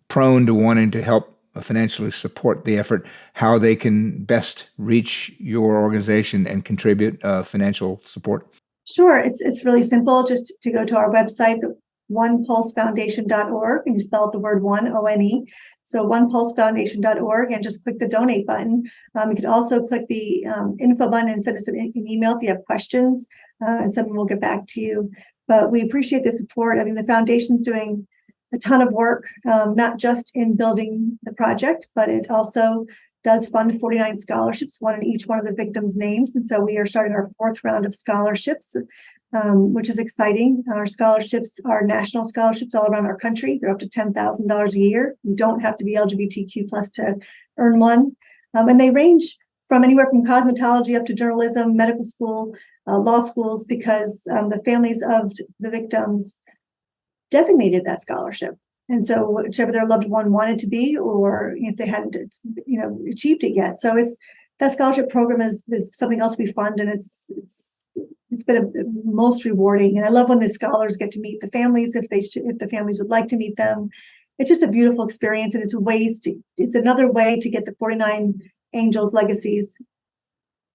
prone to wanting to help financially support the effort, how they can best reach your organization and contribute financial support? Sure. It's really simple. Just to go to our website, onepulsefoundation.org, and you spell out the word one, O-N-E. So onepulsefoundation.org, and just click the donate button. You can also click the info button and send us an email if you have questions, and someone will get back to you. But we appreciate the support. I mean, the foundation's doing a ton of work, not just in building the project, but it also does fund 49 scholarships, one in each one of the victims' names. And so we are starting our 4th round of scholarships, which is exciting. Our scholarships are national scholarships all around our country. They're up to $10,000 a year. You don't have to be LGBTQ plus to earn one. And they range from anywhere from cosmetology up to journalism, medical school, law schools, because the families of the victims designated that scholarship. And so whichever their loved one wanted to be, or if they hadn't, achieved it yet. So that scholarship program is something else we fund, and it's been most rewarding. And I love when the scholars get to meet the families if the families would like to meet them. It's just a beautiful experience, and it's another way to get the 49 Angels legacies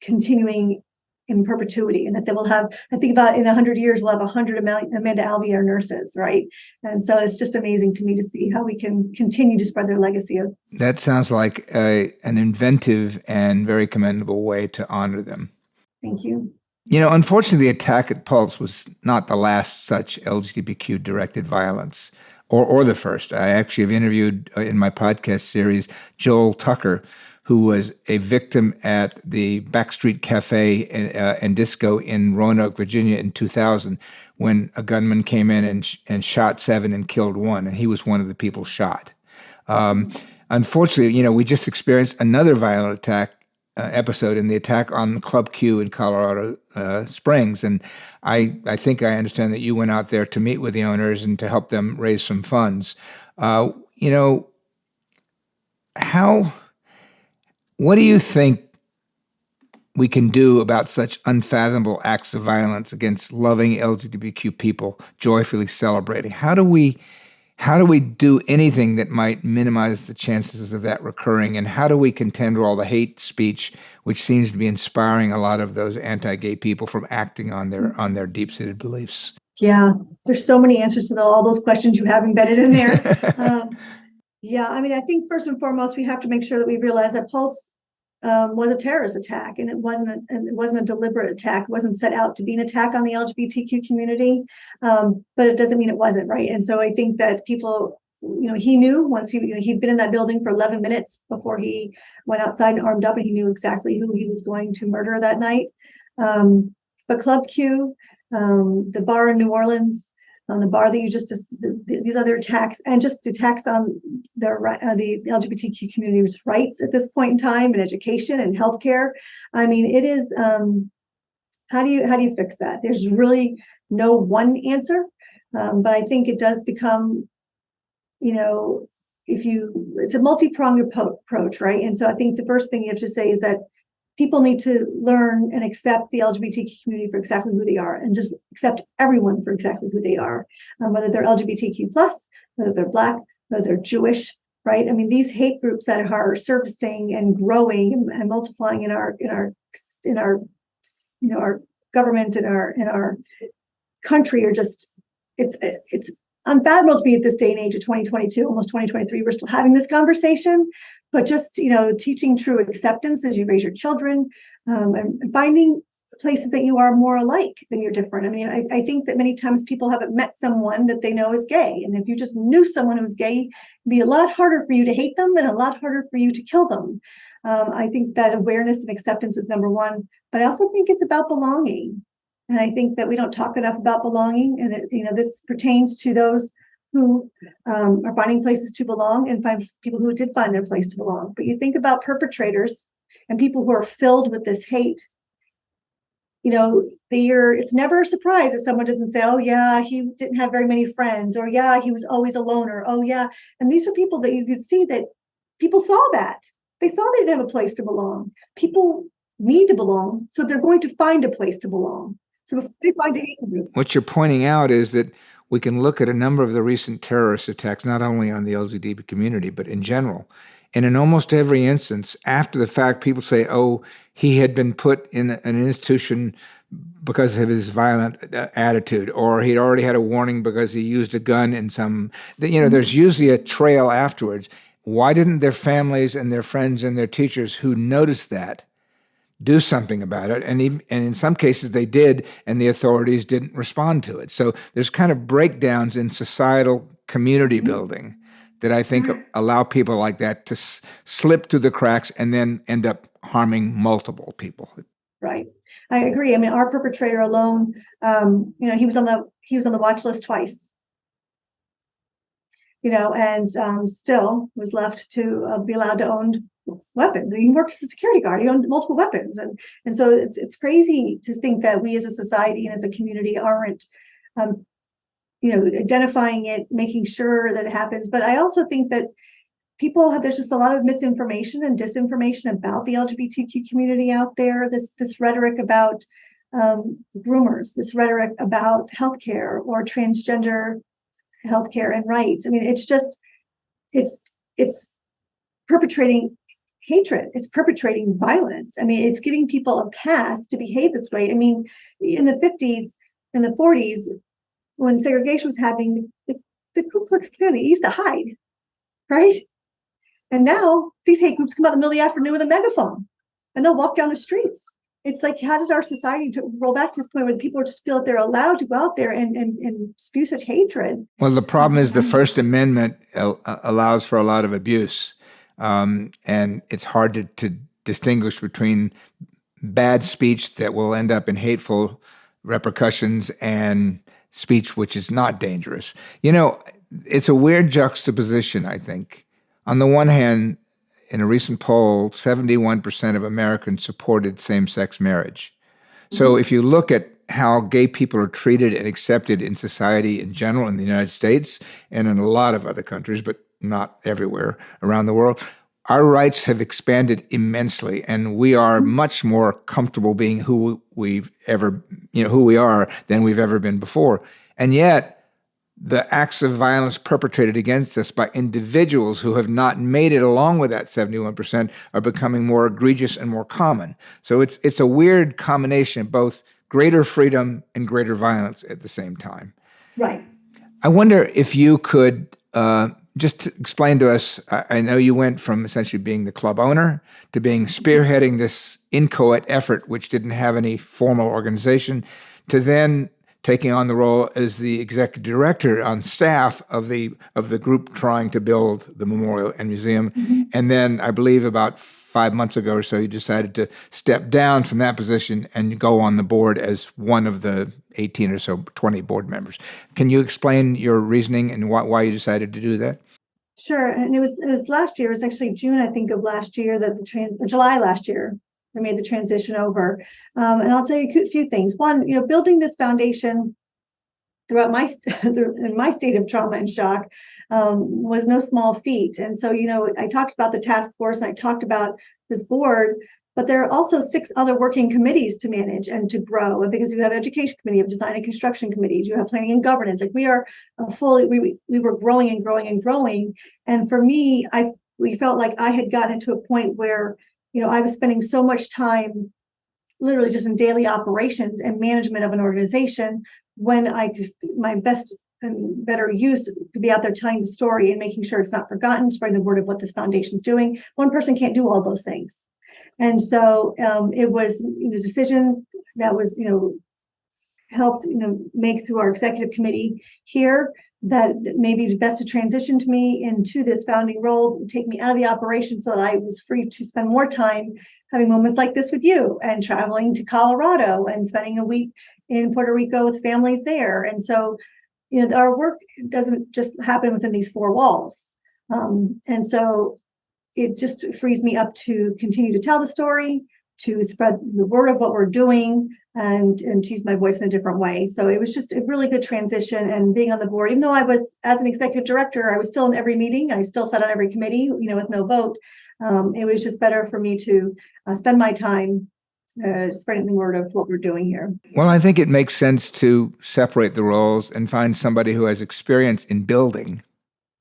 continuing in perpetuity, and that they will have, I think about in 100 years, we'll have 100 Amanda Alvear nurses, right? And so it's just amazing to me to see how we can continue to spread their legacy. That sounds like an inventive and very commendable way to honor them. Thank you. Unfortunately, the attack at Pulse was not the last such LGBTQ-directed violence, or the first. I actually have interviewed in my podcast series Joel Tucker, who was a victim at the Backstreet Cafe and Disco in Roanoke, Virginia in 2000, when a gunman came in and shot 7 and killed 1, and he was one of the people shot. Unfortunately, we just experienced another violent attack episode in the attack on Club Q in Colorado Springs. And I think I understand that you went out there to meet with the owners and to help them raise some funds. What do you think we can do about such unfathomable acts of violence against loving LGBTQ people joyfully celebrating? How do we do anything that might minimize the chances of that recurring? And how do we contend with all the hate speech, which seems to be inspiring a lot of those anti-gay people from acting on their deep-seated beliefs? Yeah, there's so many answers to all those questions you have embedded in there. Yeah, I mean, I think first and foremost, we have to make sure that we realize that Pulse was a terrorist attack, and it wasn't a deliberate attack. It wasn't set out to be an attack on the LGBTQ community, but it doesn't mean it wasn't, right? And so I think that people, he knew once he'd been in that building for 11 minutes before he went outside and armed up, and he knew exactly who he was going to murder that night. But Club Q, the bar in New Orleans, the bar that you just these other attacks, and just attacks on the LGBTQ community's rights at this point in time, and education and healthcare. I mean, it is how do you fix that? There's really no one answer, but I think it does become, it's a multi-pronged approach, right? And so I think the first thing you have to say is that people need to learn and accept the LGBTQ community for exactly who they are, and just accept everyone for exactly who they are, whether they're LGBTQ+, whether they're Black, whether they're Jewish, right? I mean, these hate groups that are surfacing and growing and multiplying in our government and our country are just, it's unfathomable to be at this day and age of 2022, almost 2023. We're still having this conversation, but just, teaching true acceptance as you raise your children, and finding places that you are more alike than you're different. I mean, I think that many times people haven't met someone that they know is gay. And if you just knew someone who was gay, it'd be a lot harder for you to hate them and a lot harder for you to kill them. I think that awareness and acceptance is number one, but I also think it's about belonging. And I think that we don't talk enough about belonging. And this pertains to those who are finding places to belong, and find people who did find their place to belong. But you think about perpetrators and people who are filled with this hate. It's never a surprise if someone doesn't say, "Oh yeah, he didn't have very many friends," or "Yeah, he was always a loner." Oh yeah, and these are people that you could see that people saw that they saw they didn't have a place to belong. People need to belong, so they're going to find a place to belong. So if they find a hate group. What you're pointing out is that we can look at a number of the recent terrorist attacks, not only on the LGBT community, but in general. And in almost every instance, after the fact, people say, oh, he had been put in an institution because of his violent attitude, or he'd already had a warning because he used a gun in some, there's usually a trail afterwards. Why didn't their families and their friends and their teachers who noticed that do something about it? And in some cases they did, and the authorities didn't respond to it. So there's kind of breakdowns in societal community building that I think allow people like that to slip through the cracks and then end up harming multiple people. Right. I agree. I mean, our perpetrator alone, he was on the watch list twice, and still was left to be allowed to own weapons. I mean, he worked as a security guard. He owned multiple weapons. And so it's crazy to think that we as a society and as a community aren't identifying it, making sure that it happens. But I also think that there's just a lot of misinformation and disinformation about the LGBTQ community out there. This rhetoric about groomers, this rhetoric about healthcare or transgender healthcare and rights. I mean, it's perpetrating hatred. It's perpetrating violence. I mean, it's giving people a pass to behave this way. I mean, in the 50s and the 40s, when segregation was happening, the Ku Klux Klan used to hide, right? And now these hate groups come out in the middle of the afternoon with a megaphone and they'll walk down the streets. It's like, how did our society roll back to this point where people just feel that they're allowed to go out there and spew such hatred? Well, the problem is the First Amendment allows for a lot of abuse. And it's hard to distinguish between bad speech that will end up in hateful repercussions and speech which is not dangerous. It's a weird juxtaposition, I think. On the one hand, in a recent poll, 71% of Americans supported same-sex marriage. So if you look at how gay people are treated and accepted in society in general in the United States and in a lot of other countries, but not everywhere around the world, our rights have expanded immensely, and we are much more comfortable being who we are than we've ever been before. And yet, the acts of violence perpetrated against us by individuals who have not made it along with that 71% are becoming more egregious and more common. So it's a weird combination of both greater freedom and greater violence at the same time. Right. I wonder if you could just explain to us, I know you went from essentially being the club owner to being spearheading this inchoate effort, which didn't have any formal organization, to then taking on the role as the executive director on staff of the group trying to build the memorial and museum. And then I believe about 5 months ago or so, you decided to step down from that position and go on the board as one of the 18 or so, 20 board members. Can you explain your reasoning and why you decided to do that? Sure. And it was last year. It was actually June, I think, of last year that July last year, we made the transition over. And I'll tell you a few things. One, building this foundation throughout in my state of trauma and shock was no small feat. And so, I talked about the task force and I talked about this board, but there are also 6 other working committees to manage and to grow. And because you have education committee, you have design and construction committees, you have planning and governance. Like we are we were growing and growing and growing. And for me, we felt like I had gotten to a point where, I was spending so much time literally just in daily operations and management of an organization when my best and better use could be out there telling the story and making sure it's not forgotten, spreading the word of what this foundation's doing. One person can't do all those things. And so it was a decision that was, helped, make through our executive committee here that maybe best to transition to me into this founding role, take me out of the operation so that I was free to spend more time having moments like this with you and traveling to Colorado and spending a week in Puerto Rico with families there. And so, our work doesn't just happen within these 4 walls. And so it just frees me up to continue to tell the story, to spread the word of what we're doing, and to use my voice in a different way. So it was just a really good transition. And being on the board, even though I was, as an executive director, I was still in every meeting, I still sat on every committee, with no vote. It was just better for me to spend my time spreading the word of what we're doing here. Well, I think it makes sense to separate the roles and find somebody who has experience in building.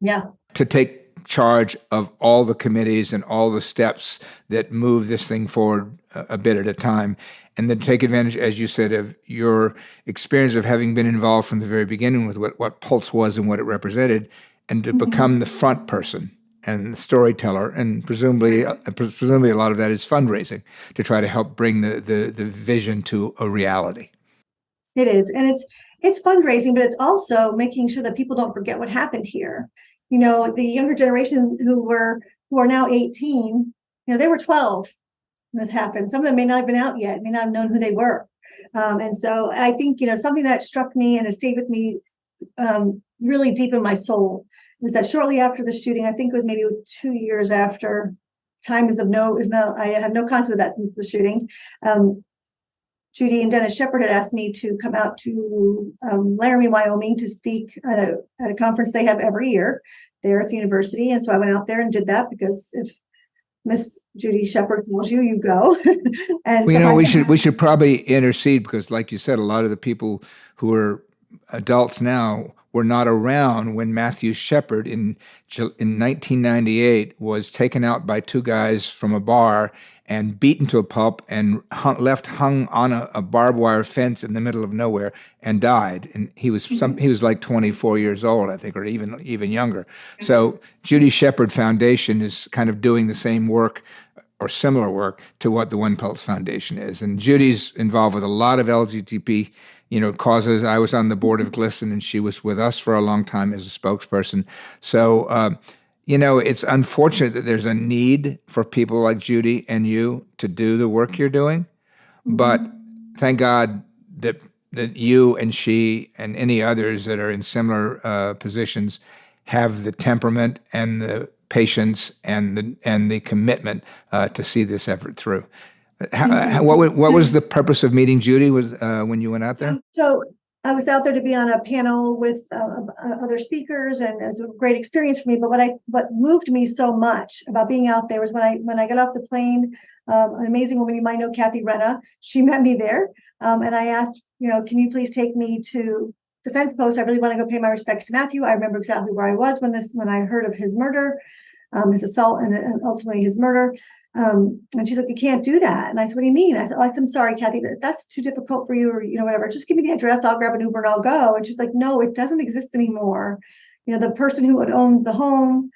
Yeah. To take charge of all the committees and all the steps that move this thing forward a bit at a time, and then take advantage, as you said, of your experience of having been involved from the very beginning with what Pulse was and what it represented, and to become the front person and the storyteller, and presumably a lot of that is fundraising to try to help bring the vision to a reality. It is, and it's fundraising, but it's also making sure that people don't forget what happened here. The younger generation who are now 18, they were 12 when this happened. Some of them may not have been out yet, may not have known who they were. And so I think, something that struck me and has stayed with me really deep in my soul was that shortly after the shooting, I think it was maybe 2 years after, time is no, I have no concept of that since the shooting. Judy and Dennis Shepard had asked me to come out to Laramie, Wyoming to speak at a conference they have every year there at the university. And so I went out there and did that because if Miss Judy Shepard calls you, you go. And Well, so we should probably intercede because, like you said, a lot of the people who are adults now were not around when Matthew Shepard in 1998 was taken out by two guys from a bar and beaten to a pulp and left hung on a barbed wire fence in the middle of nowhere and died. And he was he was like 24 years old, I think, or even younger. So Judy Shepard Foundation is kind of doing the same work or similar work to what the One Pulse Foundation is. And Judy's involved with a lot of LGBT, causes. I was on the board of GLSEN, and she was with us for a long time as a spokesperson. So, it's unfortunate that there's a need for people like Judy and you to do the work you're doing. But thank God that you and she and any others that are in similar positions have the temperament and the patience and the commitment to see this effort through. What was the purpose of meeting Judy? Was when you went out there? So I was out there to be on a panel with other speakers, and it was a great experience for me. But what moved me so much about being out there was when I got off the plane. An amazing woman you might know, Kathy Renna. She met me there, and I asked, can you please take me to Defense Post? I really want to go pay my respects to Matthew. I remember exactly where I was when I heard of his murder, his assault, and ultimately his murder. And she's like, you can't do that. And I said, what do you mean? I said, I'm sorry, Kathy, but that's too difficult for you, or, whatever. Just give me the address. I'll grab an Uber and I'll go. And she's like, no, it doesn't exist anymore. The person who had owned the home,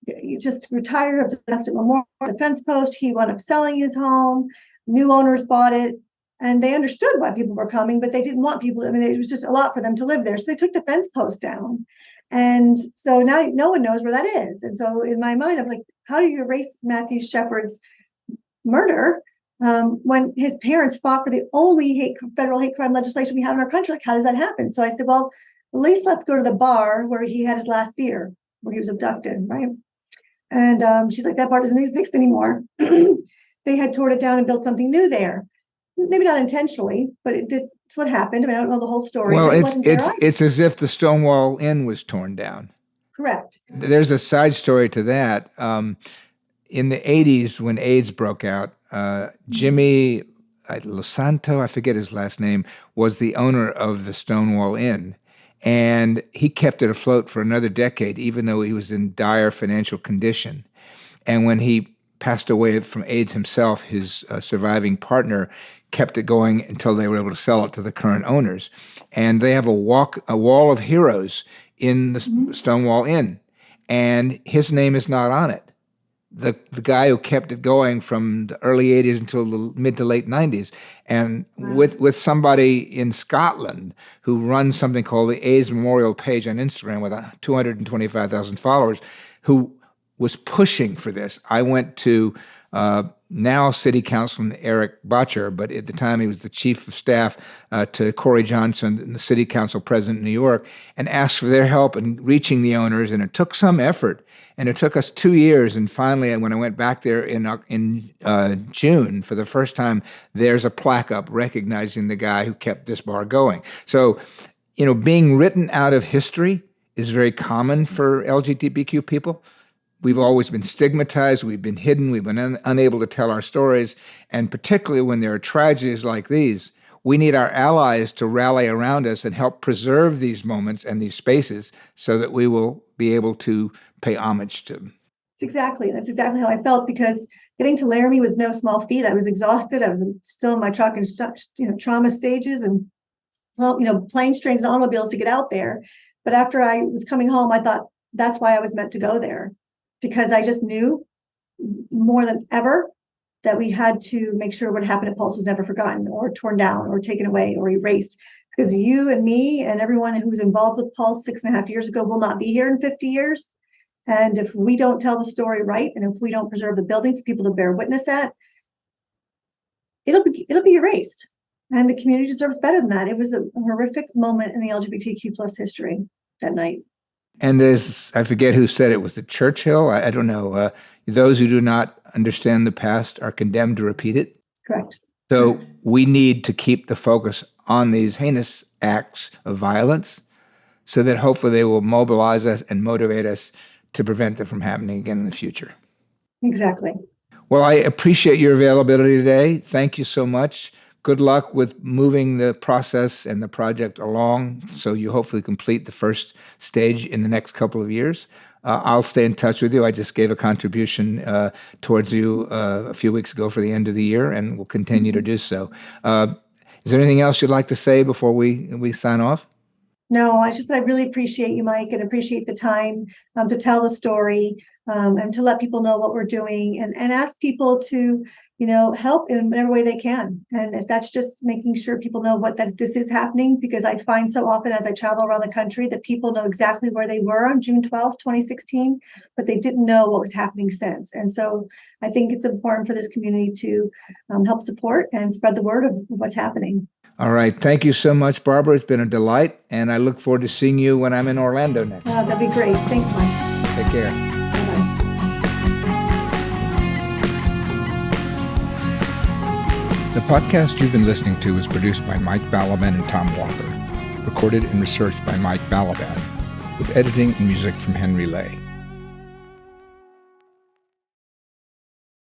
you just retired of the domestic memorial defense post. He wound up selling his home. New owners bought it. And they understood why people were coming, but they didn't want people. I mean, it was just a lot for them to live there. So they took the fence post down. And so now no one knows where that is. And so in my mind, I'm like, how do you erase Matthew Shepard's murder when his parents fought for the only federal hate crime legislation we have in our country? Like, how does that happen? So I said, well, at least let's go to the bar where he had his last beer, where he was abducted, right? And she's like, that bar doesn't exist anymore. They had torn it down and built something new there. Maybe not intentionally, but it did. It's what happened. I mean, I don't know the whole story. Well, it wasn't it's as if the Stonewall Inn was torn down. Correct. There's a side story to that. In the 80s, when AIDS broke out, Jimmy Losanto, I forget his last name, was the owner of the Stonewall Inn. And he kept it afloat for another decade, even though he was in dire financial condition. And when he passed away from AIDS himself, his surviving partner kept it going until they were able to sell it to the current owners. And they have a wall of heroes in the Stonewall Inn, and his name is not on it. The guy who kept it going from the early 80s until the mid to late 90s, and with somebody in Scotland who runs something called the AIDS Memorial page on Instagram with 225,000 followers, who was pushing for this. I went to now City Councilman Eric Botcher, but at the time he was the chief of staff to Corey Johnson, the City Council president in New York, and asked for their help in reaching the owners. And it took some effort, and it took us 2 years. And finally, when I went back there in June for the first time, there's a plaque up recognizing the guy who kept this bar going. So, being written out of history is very common for LGBTQ people. We've always been stigmatized, we've been hidden, we've been unable to tell our stories, and particularly when there are tragedies like these, we need our allies to rally around us and help preserve these moments and these spaces so that we will be able to pay homage to them. That's exactly how I felt, because getting to Laramie was no small feat. I was exhausted. I was still in my truck and trauma stages and planes, trains, and automobiles to get out there. But after I was coming home, I thought that's why I was meant to go there. Because I just knew more than ever that we had to make sure what happened at Pulse was never forgotten or torn down or taken away or erased. Because you and me and everyone who was involved with Pulse 6.5 years ago will not be here in 50 years. And if we don't tell the story right, and if we don't preserve the building for people to bear witness at, it'll be erased. And the community deserves better than that. It was a horrific moment in the LGBTQ plus history that night. And I forget who said it, was it Churchill? I don't know. Those who do not understand the past are condemned to repeat it. Correct. So Correct. we need to keep the focus on these heinous acts of violence so that hopefully they will mobilize us and motivate us to prevent them from happening again in the future. Exactly. Well, I appreciate your availability today. Thank you so much. Good luck with moving the process and the project along so you hopefully complete the first stage in the next couple of years. I'll stay in touch with you. I just gave a contribution towards you a few weeks ago for the end of the year, and will continue to do so. Is there anything else you'd like to say before we sign off? No, I really appreciate you, Mike, and appreciate the time to tell the story and to let people know what we're doing and ask people to, help in whatever way they can. And if that's just making sure people know that this is happening, because I find so often as I travel around the country that people know exactly where they were on June 12th, 2016, but they didn't know what was happening since. And so I think it's important for this community to help support and spread the word of what's happening. All right. Thank you so much, Barbara. It's been a delight, and I look forward to seeing you when I'm in Orlando next. That'd be great. Thanks, Mike. Take care. Bye-bye. The podcast you've been listening to is produced by Mike Balaban and Tom Walker, recorded and researched by Mike Balaban, with editing and music from Henry Lay.